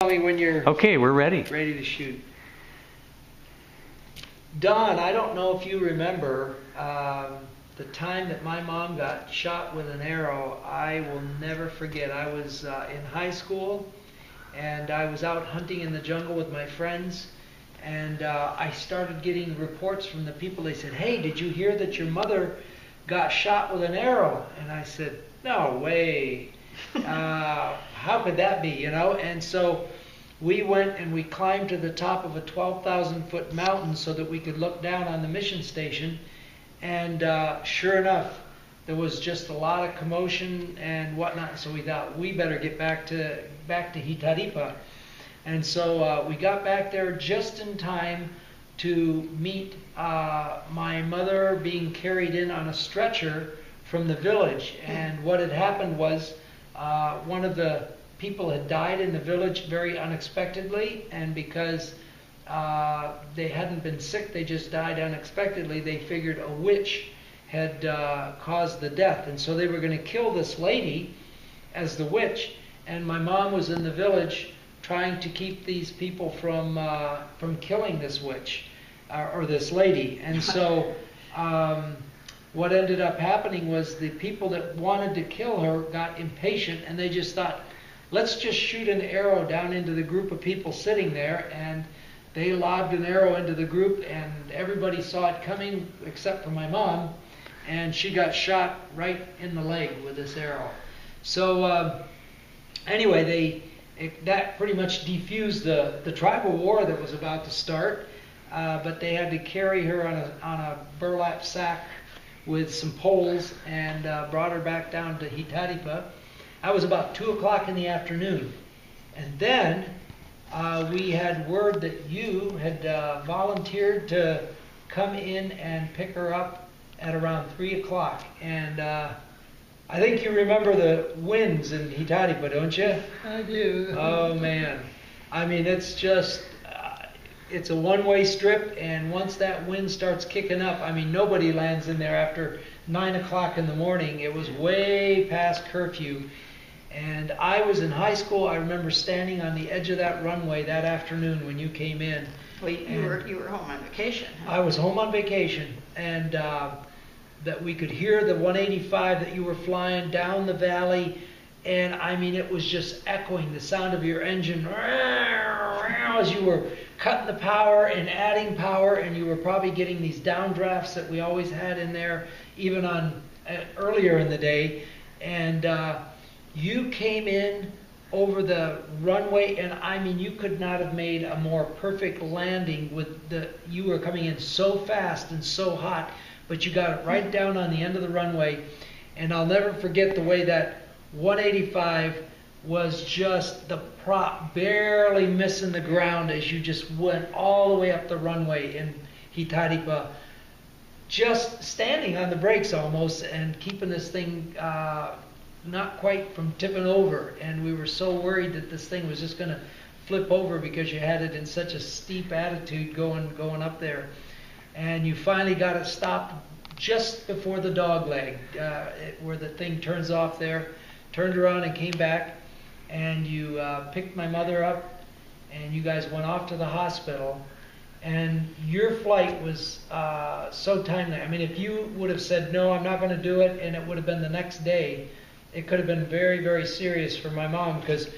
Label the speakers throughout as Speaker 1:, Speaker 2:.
Speaker 1: Tell me when you're
Speaker 2: Okay, we're ready.
Speaker 1: ready to shoot. Don, I don't know if you remember the time that my mom got shot with an arrow. I will never forget. I was in high school, and I was out hunting in the jungle with my friends, and I started getting reports from the people. They said, "Hey, did you hear that your mother got shot with an arrow?" And I said, "No way. How could that be, you know?" And so we went and we climbed to the top of a 12,000-foot mountain so that we could look down on the mission station. And sure enough, there was just a lot of commotion and whatnot. So we thought we better get back to Hitaripa. And so we got back there just in time to meet my mother being carried in on a stretcher from the village. And what had happened was one of the people had died in the village very unexpectedly, and because they hadn't been sick, they just died unexpectedly. They figured a witch had caused the death, and so they were going to kill this lady as the witch. And my mom was in the village trying to keep these people from killing this witch or this lady. And so what ended up happening was the people that wanted to kill her got impatient, and they just thought, let's just shoot an arrow down into the group of people sitting there. And they lobbed an arrow into the group, and everybody saw it coming except for my mom, and she got shot right in the leg with this arrow. So anyway, that pretty much defused the tribal war that was about to start, but they had to carry her on a burlap sack with some poles and brought her back down to Hitaripa. That was about 2 o'clock in the afternoon. And then we had word that you had volunteered to come in and pick her up at around 3 o'clock. And I think you remember the winds in Hitaripa, don't you?
Speaker 3: I do.
Speaker 1: Oh, man. I mean, it's just, it's a one-way strip, and once that wind starts kicking up, I mean, nobody lands in there after 9 o'clock in the morning. It was way past curfew. And I was in high school. I remember standing on the edge of that runway that afternoon when you came in.
Speaker 3: Well, you were home on vacation. Huh?
Speaker 1: I was home on vacation, and that we could hear the 185 that you were flying down the valley, and I mean, it was just echoing the sound of your engine as you were cutting the power and adding power, and you were probably getting these downdrafts that we always had in there, even on earlier in the day, and you came in over the runway, and I mean, you could not have made a more perfect landing with you were coming in so fast and so hot, but you got it right down on the end of the runway. And I'll never forget the way that 185 was just the prop barely missing the ground as you just went all the way up the runway in Hitaripa, just standing on the brakes almost and keeping this thing not quite from tipping over. And we were so worried that this thing was just going to flip over because you had it in such a steep attitude going up there. And you finally got it stopped just before the dog leg, where the thing turns off there, turned around and came back, and you picked my mother up, and you guys went off to the hospital. And your flight was so timely. I mean, if you would have said, no, I'm not going to do it, and it would have been the next day, it could have been very, very serious for my mom, because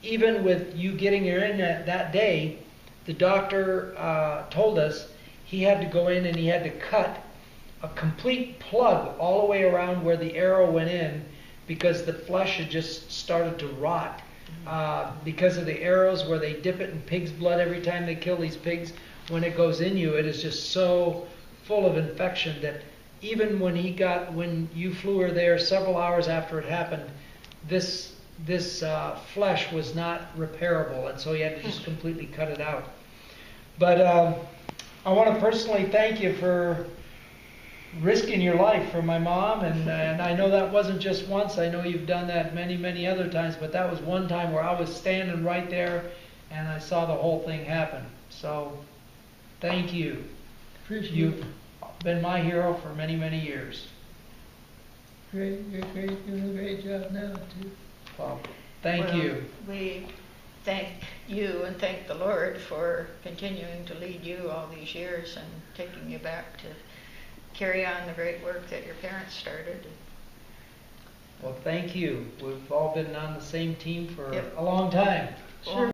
Speaker 1: even with you getting her in that day, the doctor told us he had to go in and he had to cut a complete plug all the way around where the arrow went in, because the flesh had just started to rot because of the arrows, where they dip it in pig's blood every time they kill these pigs. When it goes in you, it is just so full of infection that even when you flew her there several hours after it happened, this flesh was not repairable, and so he had to just completely cut it out. But I want to personally thank you for risking your life for my mom, and I know that wasn't just once. I know you've done that many, many other times, but that was one time where I was standing right there and I saw the whole thing happen. So thank you.
Speaker 3: Appreciate
Speaker 1: You've been my hero for many, many years.
Speaker 3: Great, you're great, doing a great job now too.
Speaker 1: Well, thank you.
Speaker 3: We thank you and thank the Lord for continuing to lead you all these years and taking you back to carry on the great work that your parents started.
Speaker 1: Well, thank you. We've all been on the same team for
Speaker 3: Yep.
Speaker 1: a long time.
Speaker 3: Sure.